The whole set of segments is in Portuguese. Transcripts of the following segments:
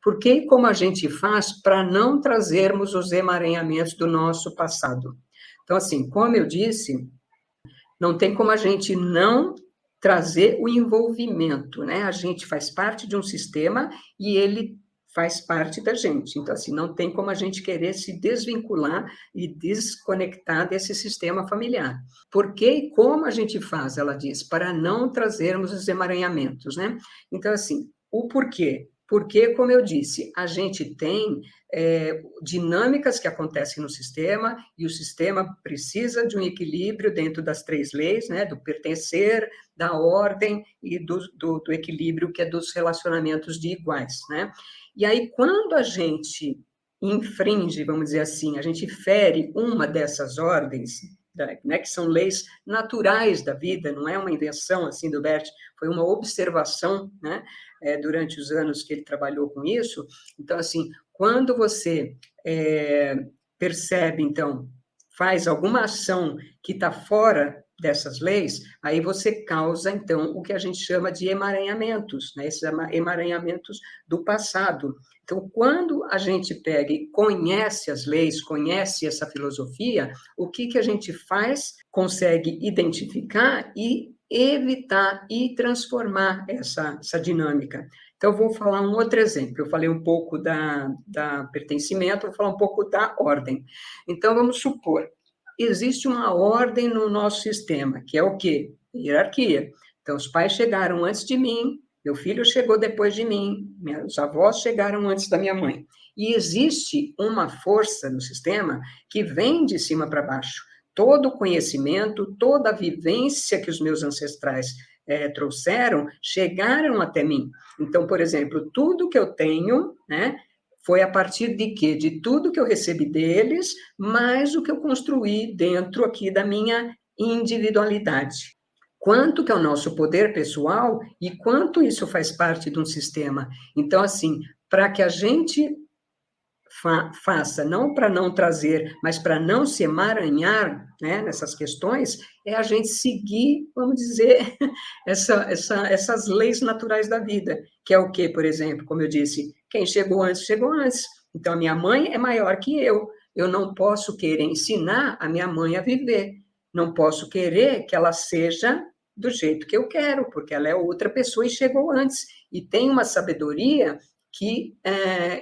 Por que e como a gente faz para não trazermos os emaranhamentos do nosso passado? Então, assim, como eu disse, não tem como a gente não trazer o envolvimento, né? A gente faz parte de um sistema e ele faz parte da gente. Então, assim, não tem como a gente querer se desvincular e desconectar desse sistema familiar. Por que e como a gente faz, ela diz, para não trazermos os emaranhamentos, né? Então, assim, o porquê? Porque, como eu disse, a gente tem dinâmicas que acontecem no sistema, e o sistema precisa de um equilíbrio dentro das três leis, né, do pertencer, da ordem e do equilíbrio, que é dos relacionamentos de iguais, né? E aí, quando a gente infringe, vamos dizer assim, a gente fere uma dessas ordens, né, que são leis naturais da vida, não é uma invenção assim do Bert, foi uma observação, né, durante os anos que ele trabalhou com isso. Então, assim, quando você percebe, então, faz alguma ação que está fora dessas leis, aí você causa, então, o que a gente chama de emaranhamentos, né? Esses emaranhamentos do passado. Então, quando a gente pega e conhece as leis, conhece essa filosofia, o que a gente faz? Consegue identificar e evitar e transformar essa dinâmica. Então, eu vou falar um outro exemplo. Eu falei um pouco da pertencimento, vou falar um pouco da ordem. Então, vamos supor, existe uma ordem no nosso sistema, que é o quê? Hierarquia. Então, os pais chegaram antes de mim, meu filho chegou depois de mim, meus avós chegaram antes da minha mãe. E existe uma força no sistema que vem de cima para baixo. Todo o conhecimento, toda a vivência que os meus ancestrais trouxeram, chegaram até mim. Então, por exemplo, tudo que eu tenho, né, foi a partir de quê? De tudo que eu recebi deles, mais o que eu construí dentro aqui da minha individualidade. Quanto que é o nosso poder pessoal e quanto isso faz parte de um sistema. Então, assim, para que a gente faça, não para não trazer, mas para não se emaranhar, né, nessas questões, é a gente seguir, vamos dizer, essas leis naturais da vida, que é o quê, por exemplo, como eu disse, quem chegou antes, chegou antes. Então, a minha mãe é maior que eu não posso querer ensinar a minha mãe a viver, não posso querer que ela seja do jeito que eu quero, porque ela é outra pessoa e chegou antes, e tem uma sabedoria que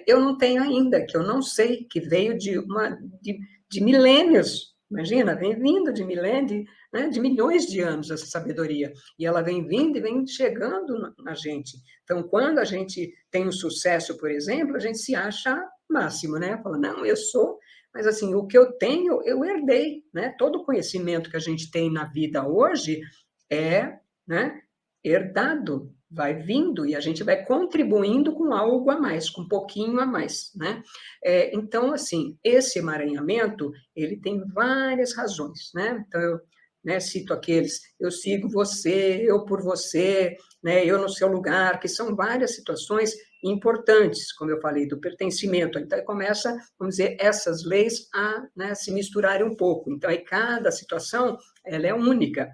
eu não tenho ainda, que eu não sei, que veio de milênios, imagina, vem vindo de milênios, né, de milhões de anos essa sabedoria, e ela vem vindo e vem chegando na gente. Então, quando a gente tem um sucesso, por exemplo, a gente se acha máximo, né? Fala, não, eu sou, mas assim, o que eu tenho, eu herdei, né? Todo o conhecimento que a gente tem na vida hoje é, né, herdado, vai vindo e a gente vai contribuindo com algo a mais, com um pouquinho a mais, né? Então, assim, esse emaranhamento, ele tem várias razões, né? Então, eu, né, cito aqueles, eu sigo você, eu por você, né, eu no seu lugar, que são várias situações importantes, como eu falei, do pertencimento. Então, começa, vamos dizer, essas leis a, né, se misturarem um pouco. Então, aí cada situação, ela é única.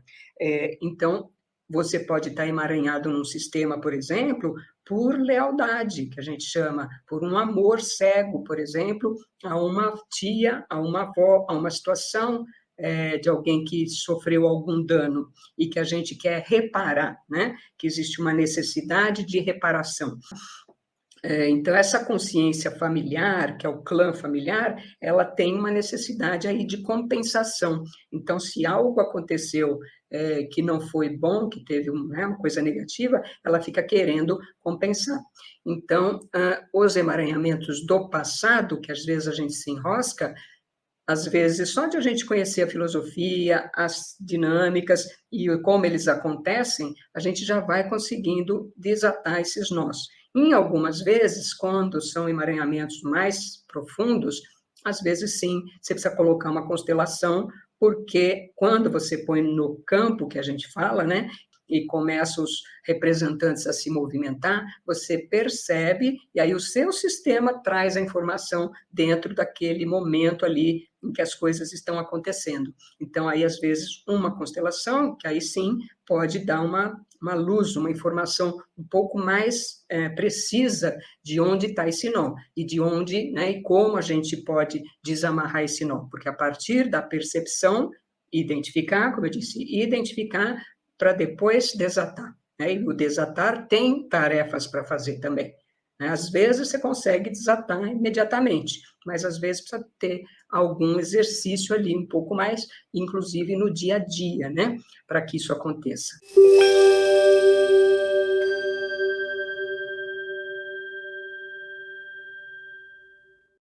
Então, você pode estar emaranhado num sistema, por exemplo, por lealdade, que a gente chama, por um amor cego, por exemplo, a uma tia, a uma avó, a uma situação de alguém que sofreu algum dano e que a gente quer reparar, né? Que existe uma necessidade de reparação. Então, essa consciência familiar, que é o clã familiar, ela tem uma necessidade aí de compensação. Então, se algo aconteceu que não foi bom, que teve uma coisa negativa, ela fica querendo compensar. Então, os emaranhamentos do passado, que às vezes a gente se enrosca, às vezes, só de a gente conhecer a filosofia, as dinâmicas e como eles acontecem, a gente já vai conseguindo desatar esses nós. Em algumas vezes, quando são emaranhamentos mais profundos, às vezes sim, você precisa colocar uma constelação, porque quando você põe no campo que a gente fala, né, e começa os representantes a se movimentar, você percebe, e aí o seu sistema traz a informação dentro daquele momento ali em que as coisas estão acontecendo. Então, aí, às vezes, uma constelação, que aí sim pode dar uma uma luz, uma informação um pouco mais precisa de onde está esse nó, e de onde, né, e como a gente pode desamarrar esse nó, porque a partir da percepção, identificar, como eu disse, identificar para depois desatar, né, e o desatar tem tarefas para fazer também, né, às vezes você consegue desatar imediatamente, mas às vezes precisa ter algum exercício ali, um pouco mais, inclusive no dia a dia, né, para que isso aconteça.